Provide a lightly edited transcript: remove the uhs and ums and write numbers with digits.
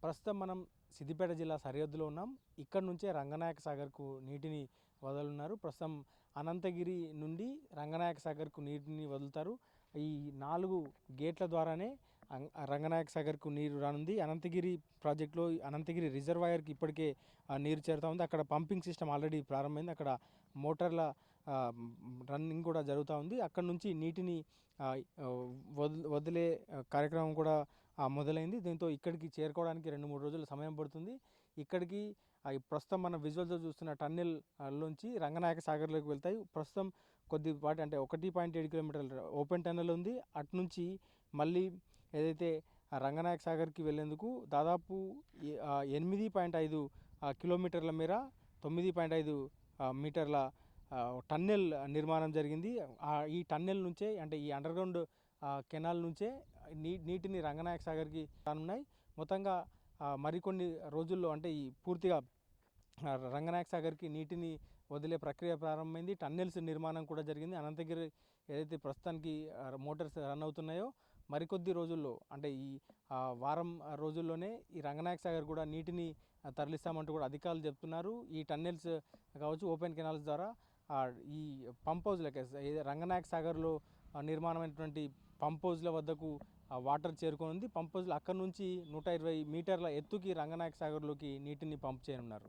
ప్రస్తుతం మనం సిద్దిపేట జిల్లా సరిహద్దులో ఉన్నాం. ఇక్కడ నుంచే రంగనాయక సాగర్కు నీటిని వదలనున్నారు. ప్రస్తుతం అనంతగిరి నుండి రంగనాయక సాగర్కు నీటిని వదులుతారు. ఈ 4 గేట్ల ద్వారానే రంగనాయక సాగర్కు నీరు రానుంది. అనంతగిరి ప్రాజెక్టులో అనంతగిరి రిజర్వాయర్కి ఇప్పటికే నీరు చేరుతూ ఉంది. అక్కడ పంపింగ్ సిస్టమ్ ఆల్రెడీ ప్రారంభమైంది. అక్కడ మోటార్ల రన్నింగ్ కూడా జరుగుతూ ఉంది. అక్కడ నుంచి నీటిని వదిలే కార్యక్రమం కూడా మొదలైంది. దీంతో ఇక్కడికి చేరుకోవడానికి 2-3 రోజుల సమయం పడుతుంది. ఇక్కడికి ప్రస్తుతం మన విజువల్స్లో చూస్తున్న టన్నెల్ లోంచి రంగనాయక సాగర్లోకి వెళ్తాయి. ప్రస్తుతం కొద్దిపాటి అంటే 1.7 కిలోమీటర్ల ఓపెన్ టన్నెల్ ఉంది. అటు నుంచి మళ్ళీ ఏదైతే రంగనాయక సాగర్కి వెళ్ళేందుకు దాదాపు 8.5 కిలోమీటర్ల మేర 9.5 మీటర్ల టన్నెల్ నిర్మాణం జరిగింది. ఈ టన్నెల్ నుంచే అంటే ఈ అండర్గ్రౌండ్ కెనాల్ నుంచే నీటిని రంగనాయక సాగర్కి రానున్నాయి. మొత్తంగా మరికొన్ని రోజుల్లో అంటే ఈ పూర్తిగా రంగనాయక సాగర్కి నీటిని వదిలే ప్రక్రియ ప్రారంభమైంది. టన్నెల్స్ నిర్మాణం కూడా జరిగింది. అనంతగిరి ఏదైతే ప్రస్తుతానికి మోటార్స్ రన్ అవుతున్నాయో మరికొద్ది రోజుల్లో అంటే ఈ వారం రోజుల్లోనే ఈ రంగనాయక సాగర్ కూడా నీటిని తరలిస్తామంటూ కూడా అధికారులు చెప్తున్నారు. ఈ టన్నెల్స్ కావచ్చు, ఓపెన్ కెనాల్స్ ద్వారా ఈ పంప్ హౌస్లకి రంగనాయక సాగర్లో నిర్మాణమైనటువంటి పంప్ హౌస్ల వద్దకు వాటర్ చేరుకోనుంది. పంప్ హౌస్లు అక్కడ నుంచి 120 మీటర్ల ఎత్తుకి రంగనాయక సాగర్లోకి నీటిని పంప్ చేయనున్నారు.